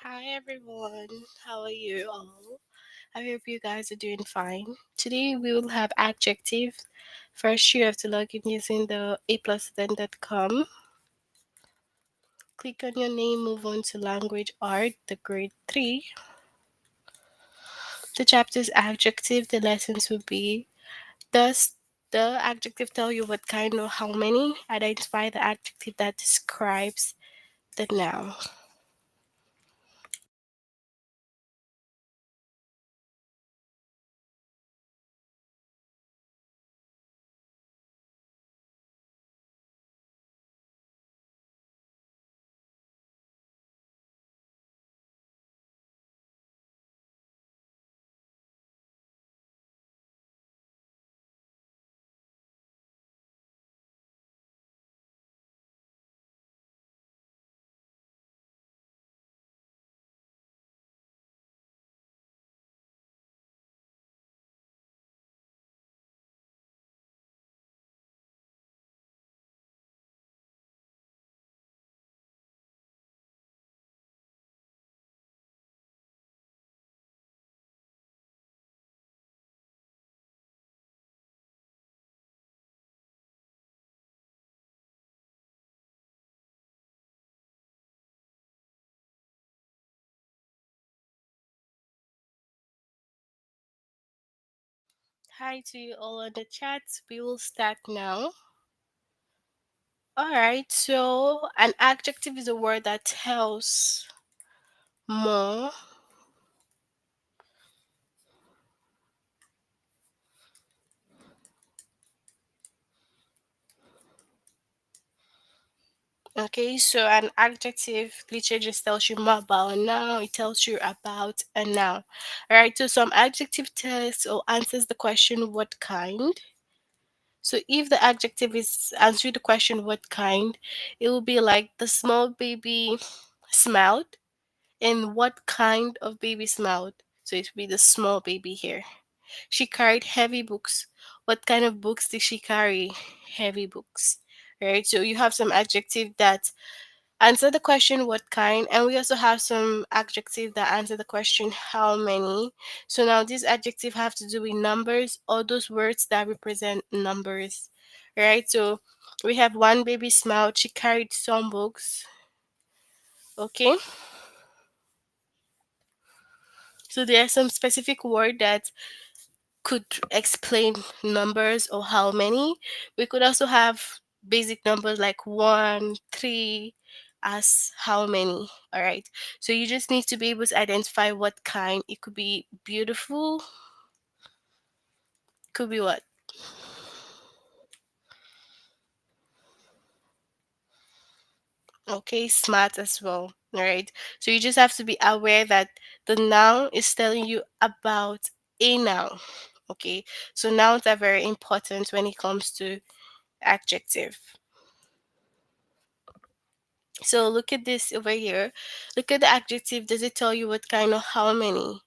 Hi everyone, how are you all? I hope you guys are doing fine. Today we will have adjectives. First, you have to log in using the aplusden.com. Click on your name, move on to language art, the grade 3. The chapter's adjective, the lessons will be does the adjective tell you what kind or how many? Identify the adjective that describes the noun. Hi to you all on the chat. We will start now. All right, so an adjective is a word that tells more. Okay, so an adjective literally just tells you more about a noun, it tells you about a noun. All right, so some adjective tells or answers the question what kind. So if the adjective is answering the question what kind, it will be like the small baby smiled. And what kind of baby smiled? So it will be the small baby here. She carried heavy books. What kind of books did she carry? Heavy books. Right? So you have some adjective that answer the question what kind, and we also have some adjective that answer the question how many. So now these adjective have to do with numbers or those words that represent numbers. Right? So we have one baby smiled, she carried some books. Okay. So there are some specific word that could explain numbers or how many. We could also have basic numbers like 1, 3 as how many. All right. So you just need to be able to identify what kind. It could be beautiful, could be what? Okay, smart as well. All right. So you just have to be aware that the noun is telling you about a noun. Okay. So nouns are very important when it comes to adjective. So look at this over here. Look at the adjective. Does it tell you what kind or how many?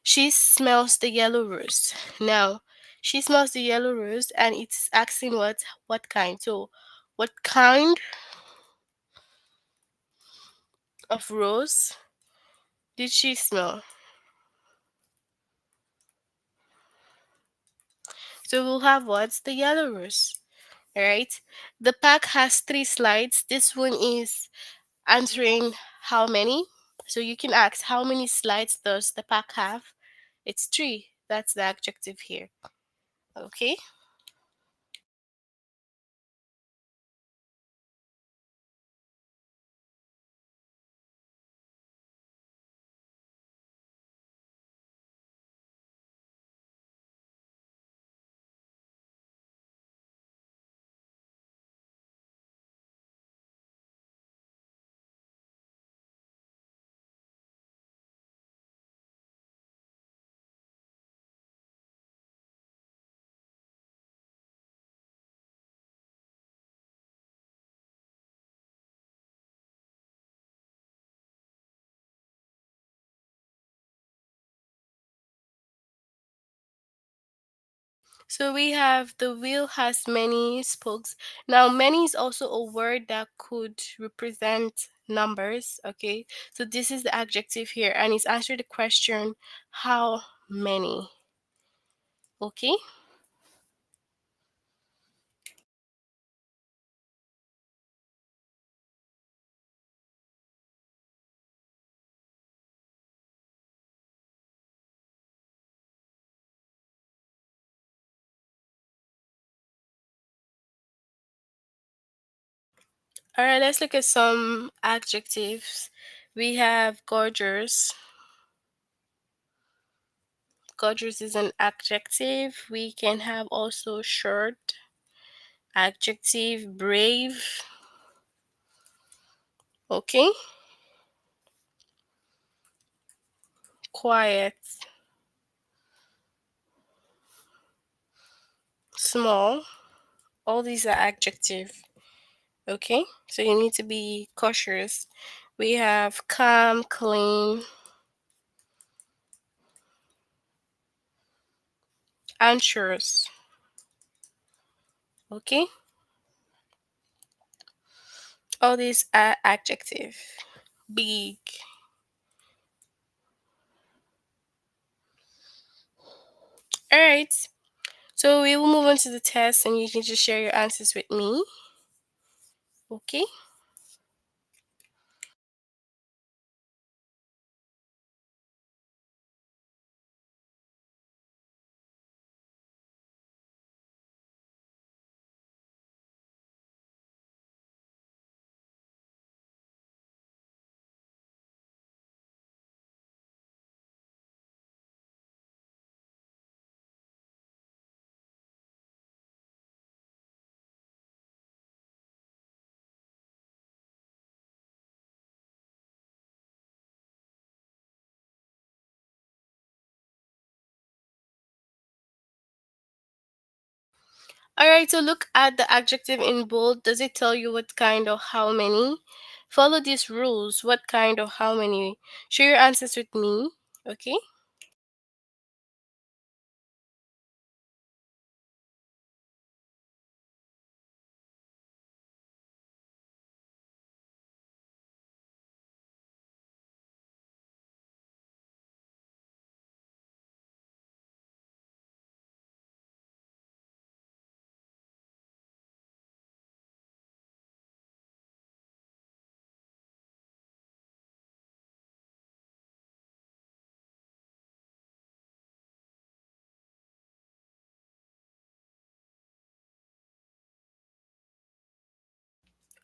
She smells the yellow rose. Now, she smells the yellow rose and it's asking what kind. So, what kind of rose did she smell? So we'll have what's the yellow rose. All right. The pack has three slides. This one is answering how many. So you can ask how many slides does the pack have? It's three. That's the adjective here. Okay. So we have the wheel has many spokes. Now, many is also a word that could represent numbers. Okay, so this is the adjective here, and it's answer the question how many. Okay. All right, let's look at some adjectives. We have gorgeous. Gorgeous is an adjective. We can have also short, adjective, brave. Okay, quiet, small. All these are adjective. Okay, so you need to be cautious. We have calm, clean, anxious. Okay, all these are adjective. Big. All right. So we will move on to the test, and you can just share your answers with me. Okay. All right, so look at the adjective in bold. Does it tell you what kind or how many? Follow these rules. What kind or how many? Share your answers with me. Okay.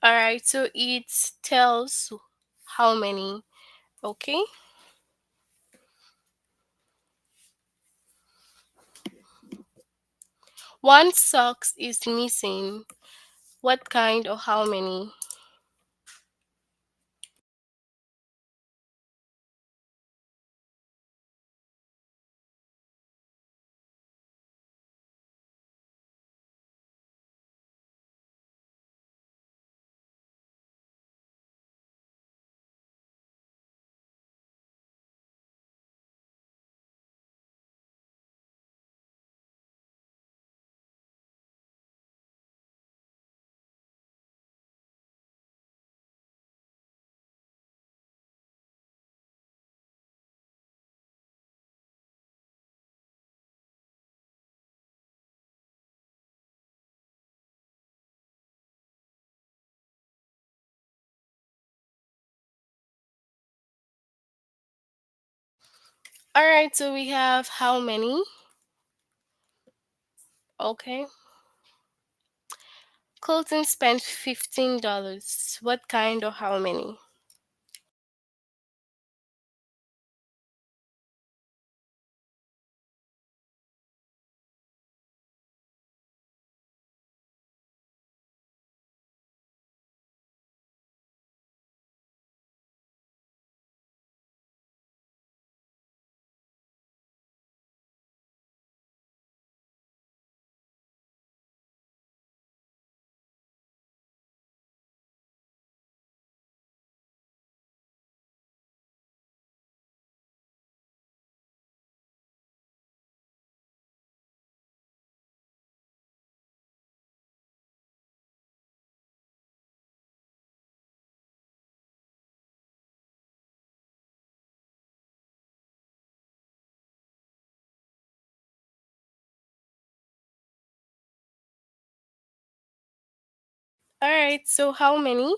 All right, so it tells how many. Okay. One socks is missing. What kind or how many? All right, so we have how many. Okay. Colton spent $15. What kind or how many? All right, so how many?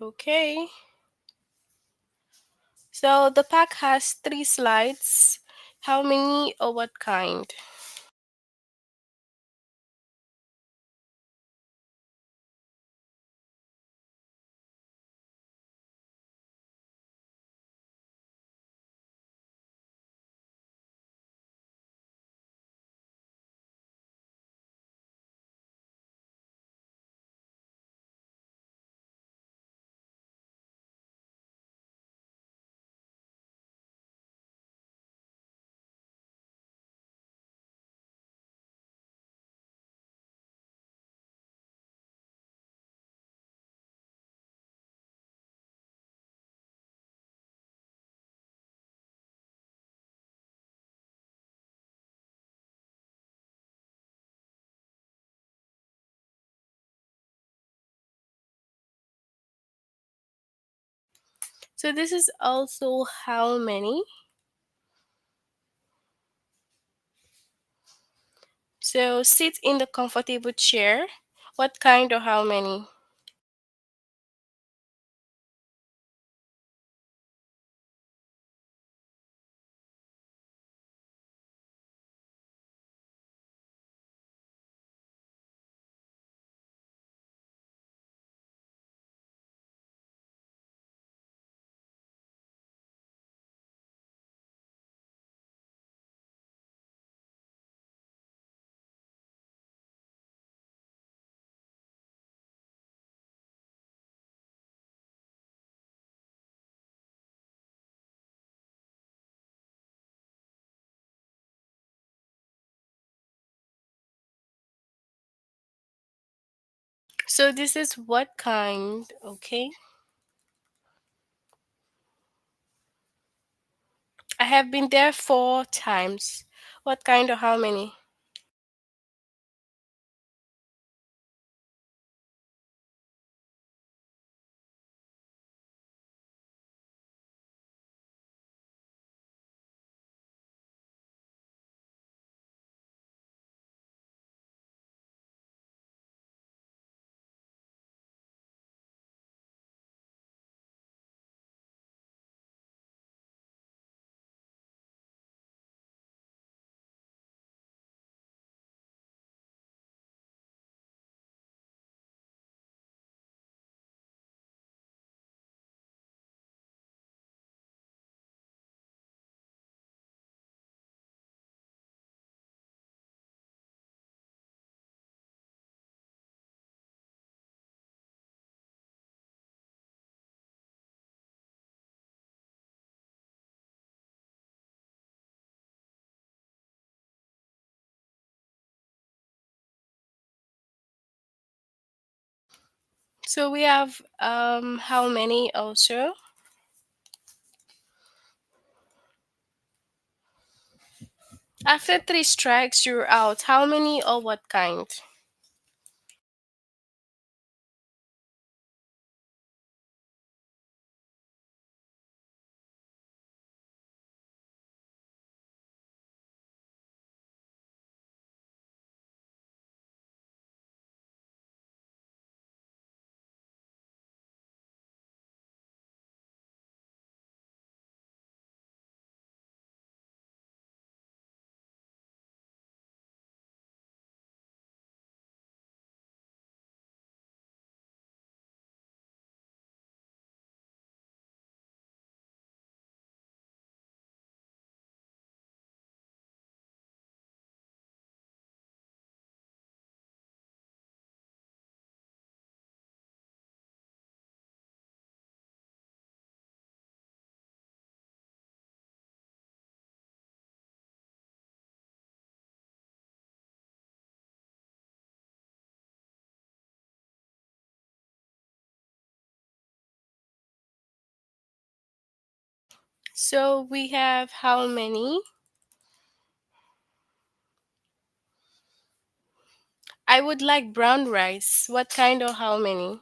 Okay. So the pack has three slides. How many or what kind? So this is also how many. So sit in the comfortable chair. What kind or how many? So this is what kind, okay? I have been there 4 times. What kind or how many? So we have how many also? After three strikes, you're out. How many or what kind? So we have how many? I would like brown rice. What kind or how many?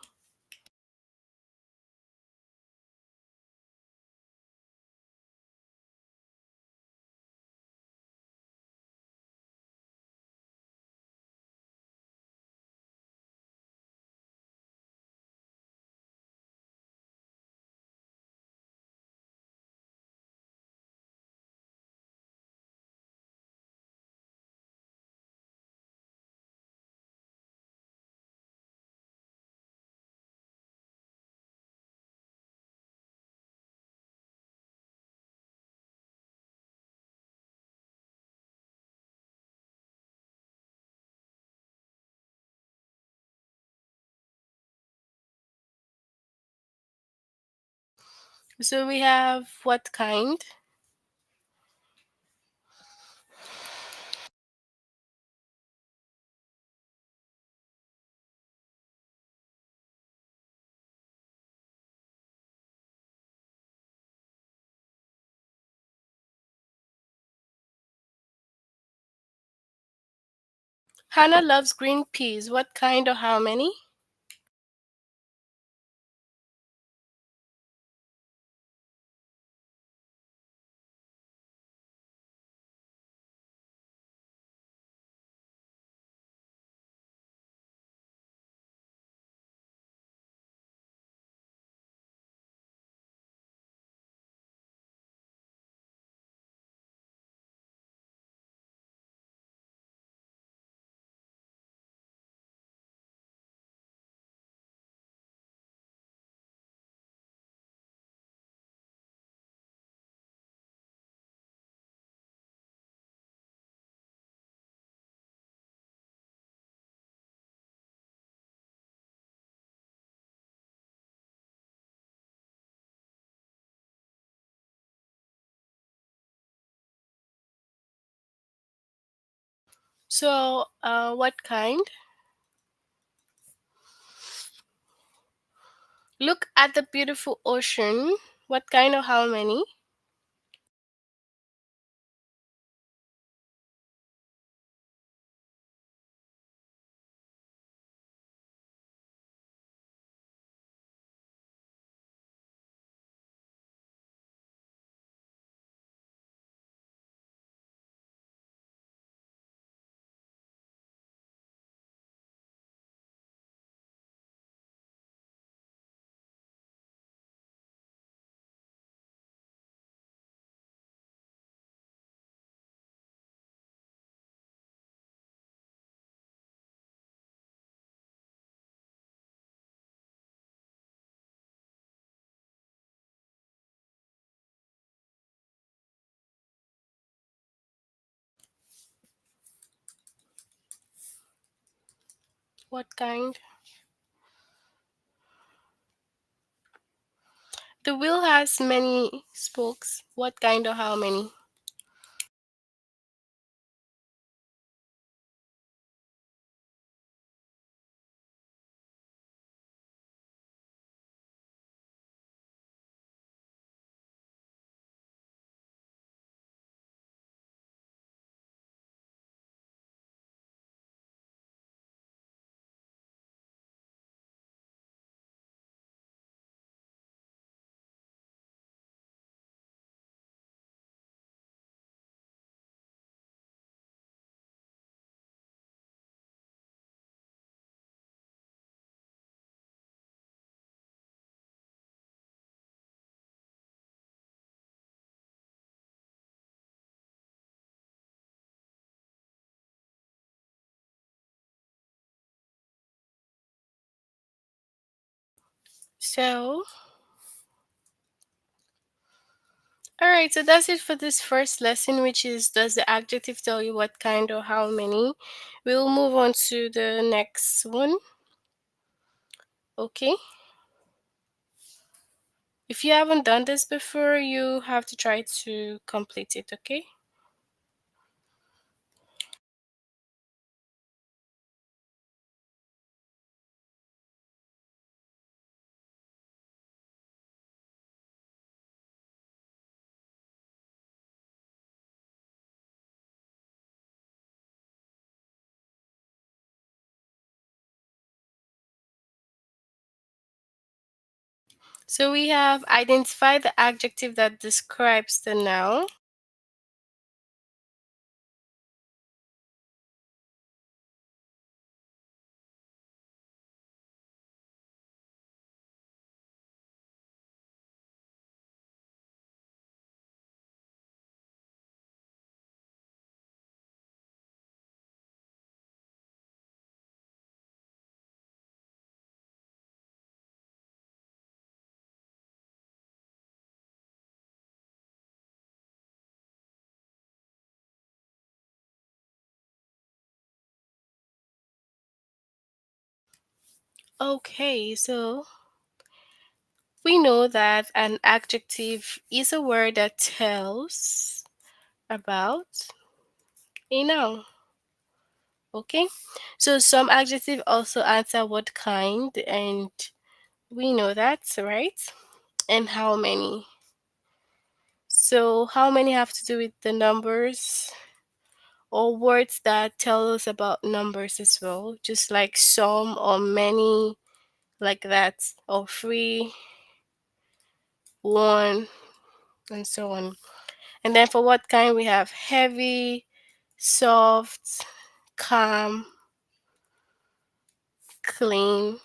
So we have what kind. Hannah loves green peas. What kind or how many? So, what kind? Look at the beautiful ocean. What kind or how many? What kind? The wheel has many spokes. What kind or how many? So, alright, so that's it for this first lesson, which is does the adjective tell you what kind or how many? We'll move on to the next one. Okay. If you haven't done this before, you have to try to complete it, okay? So we have identify the adjective that describes the noun. Okay, so We know that an adjective is a word that tells about a noun. Okay, so some adjective also answer what kind, and we know that, right? And how many. So, how many have to do with the numbers or words that tell us about numbers as well, just like some or many, like that, or free, one, and so on. And then for what kind, we have heavy, soft, calm, clean.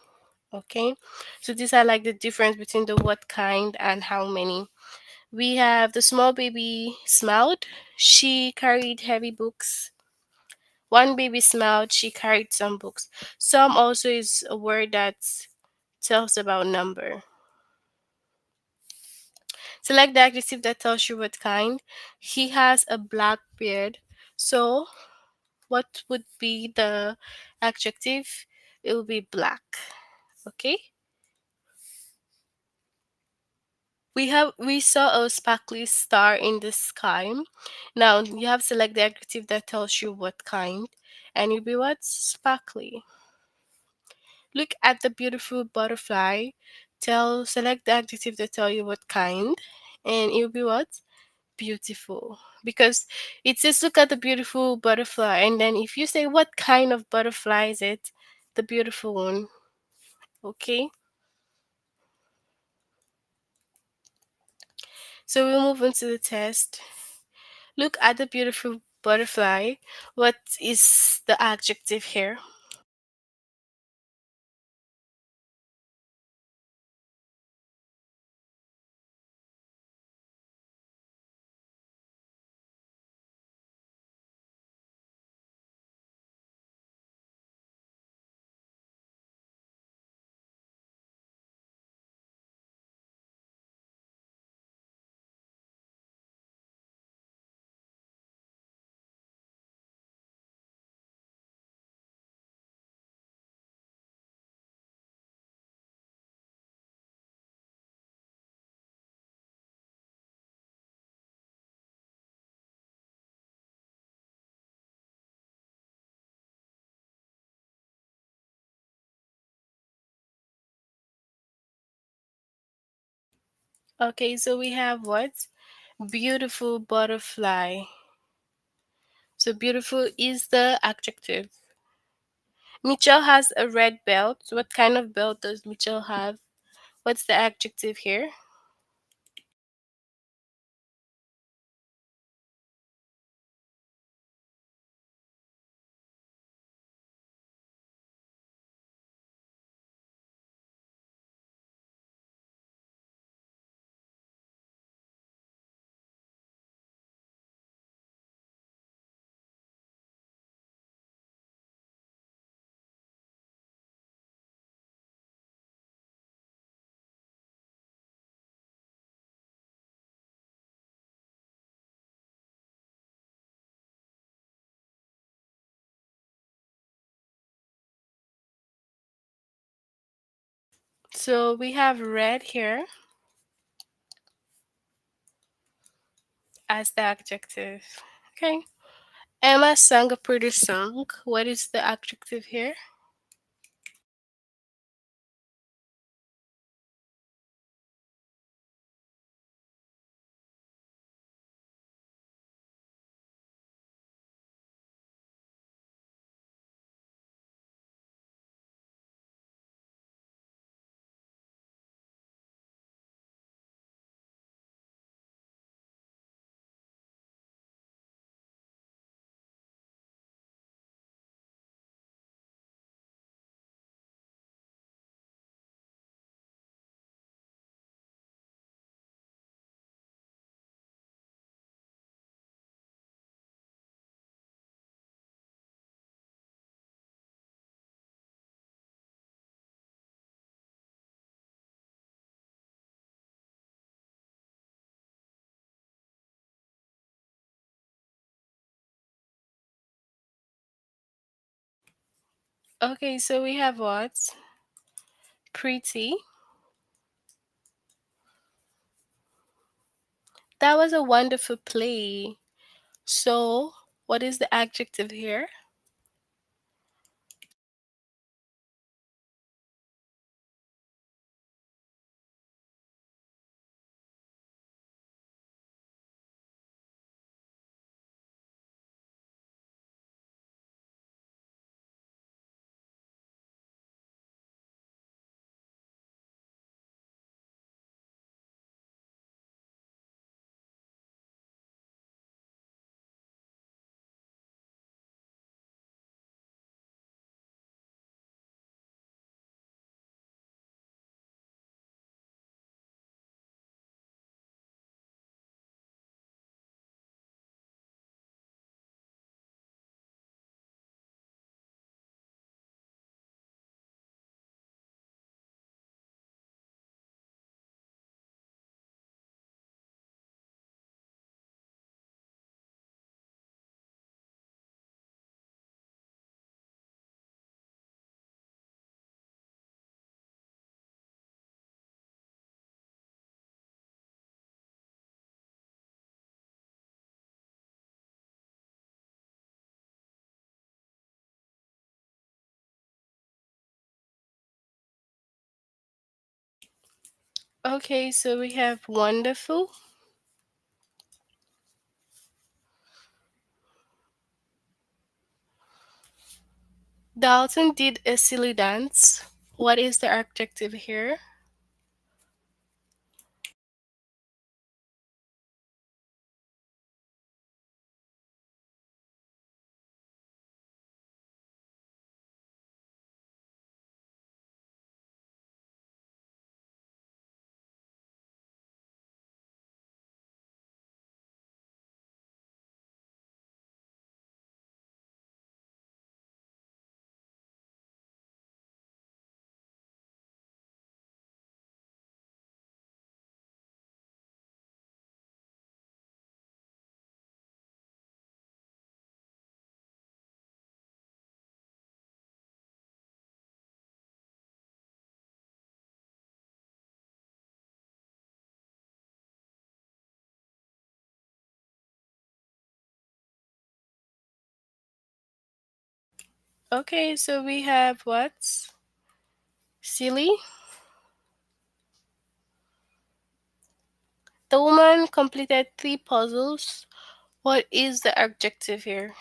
Okay, so these are like the difference between the what kind and how many. We have the small baby smiled. She carried heavy books. One baby smiled. She carried some books. Some also is a word that tells about number. Select the adjective that tells you what kind. He has a black beard. So, what would be the adjective? It will be black. Okay? We saw a sparkly star in the sky. Now you have to select the adjective that tells you what kind, and it'll be what? Sparkly. Look at the beautiful butterfly. Select the adjective that tell you what kind, and it'll be what? Beautiful. Because it says look at the beautiful butterfly, and then if you say what kind of butterfly is it, the beautiful one. Okay. So we'll move on to the test. Look at the beautiful butterfly. What is the adjective here? Okay, so we have what? Beautiful butterfly. So beautiful is the adjective. Mitchell has a red belt. What kind of belt does Mitchell have? What's the adjective here? So we have red here as the adjective. Okay. Emma sang a pretty song. What is the adjective here? Okay, so we have what? Pretty. That was a wonderful play. So, what is the adjective here? Okay, so we have wonderful. Dalton did a silly dance. What is the adjective here? Okay, so we have what? Silly. The woman completed 3 puzzles. What is the adjective here?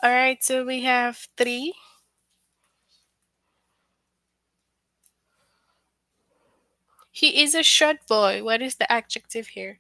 All right, so we have three. He is a short boy. What is the adjective here?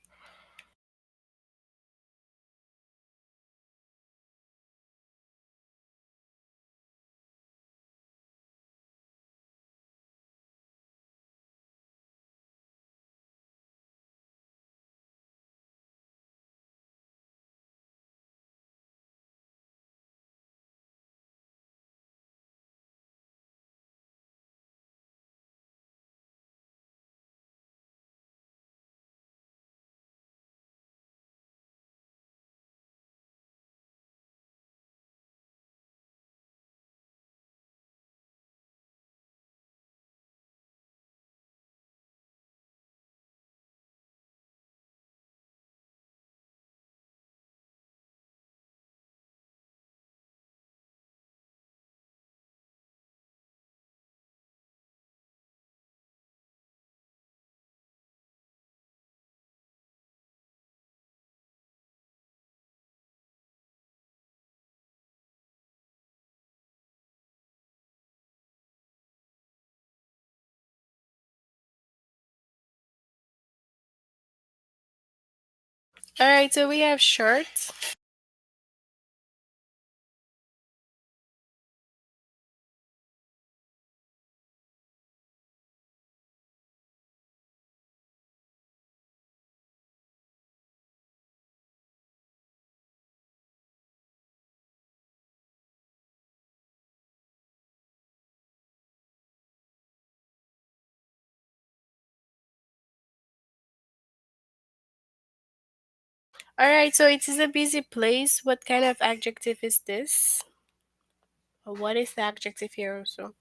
All right, so we have short. All right, so it is a busy place. What kind of adjective is this? Or what is the adjective here also?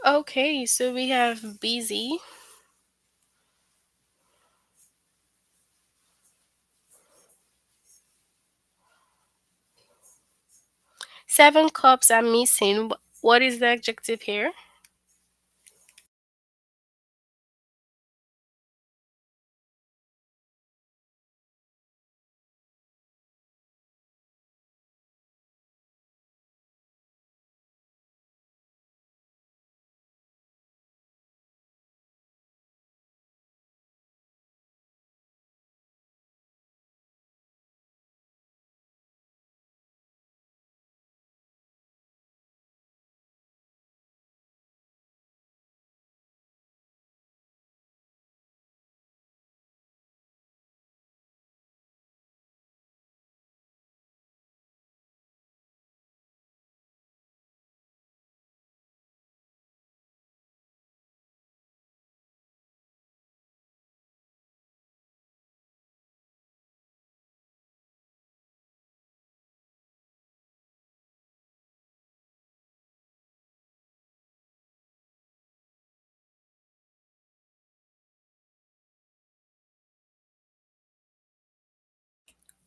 Okay, so we have busy. Seven cups are missing. What is the adjective here?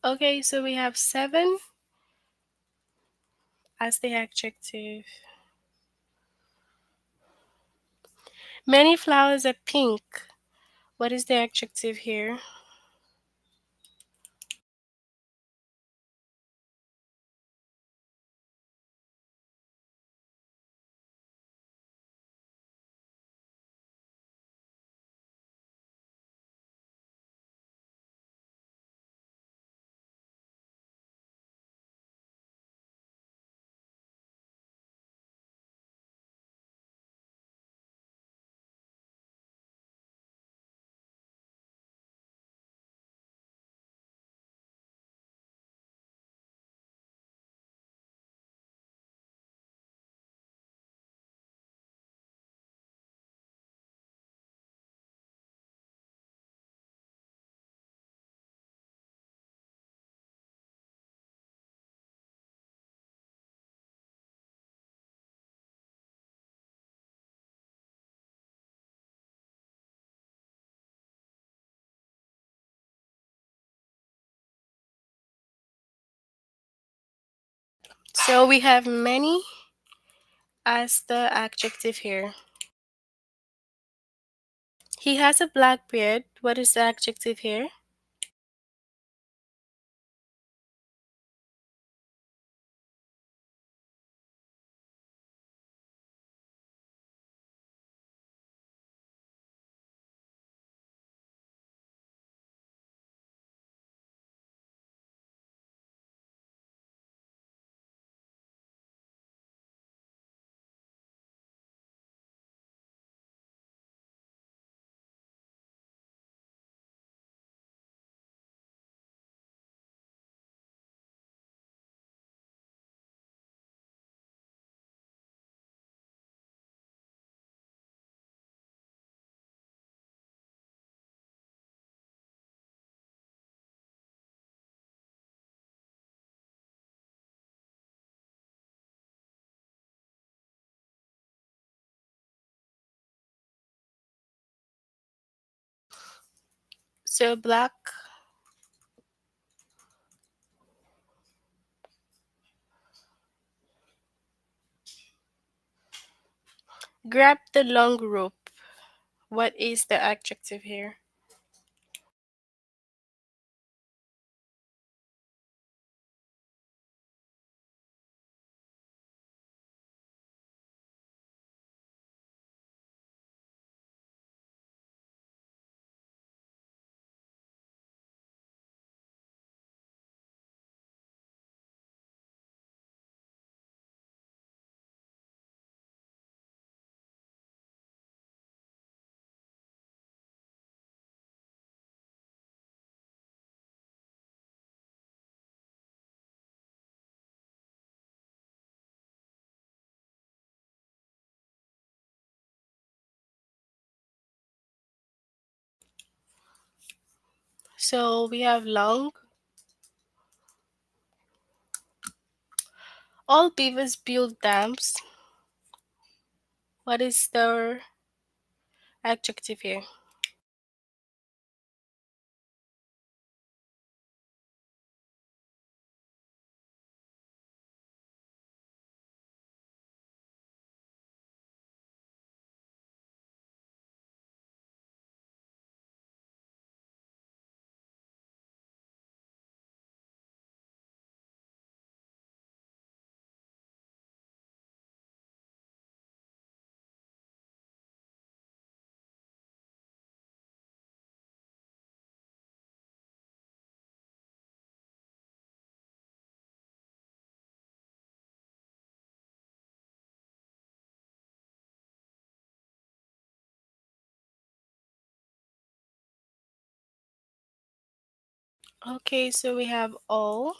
Okay, so we have seven as the adjective. Many flowers are pink. What is the adjective here? So we have many as the adjective here. He has a black beard. What is the adjective here? So black. Grab the long rope. What is the adjective here? So we have long. All beavers build dams. What is the adjective here? Okay, so we have all.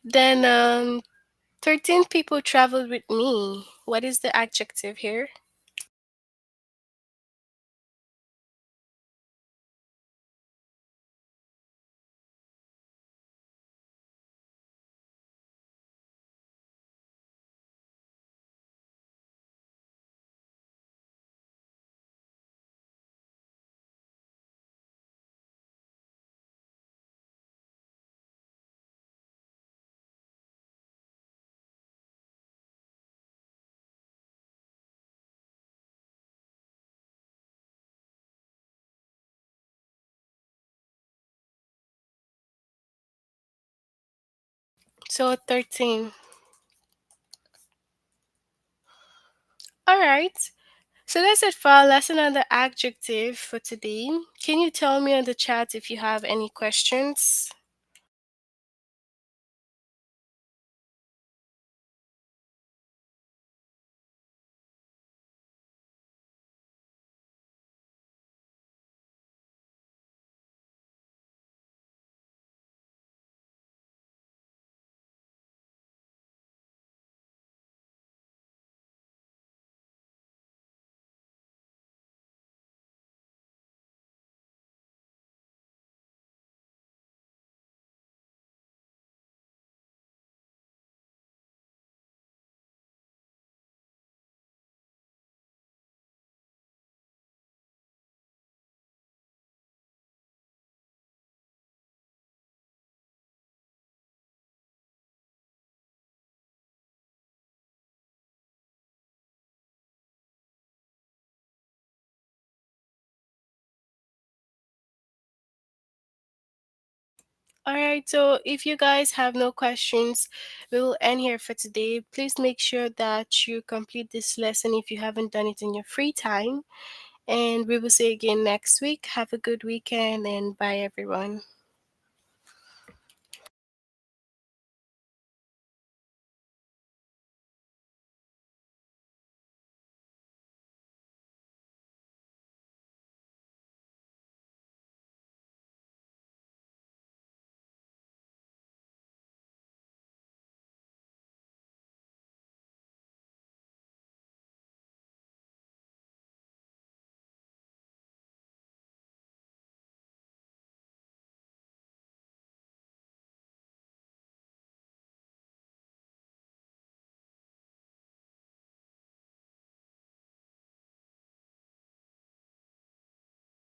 Then 13 people traveled with me. What is the adjective here? So 13. All right. So that's it for our lesson on the adjective for today. Can you tell me on the chat if you have any questions? All right, so if you guys have no questions, we will end here for today. Please make sure that you complete this lesson if you haven't done it in your free time. And we will see you again next week. Have a good weekend and bye, everyone.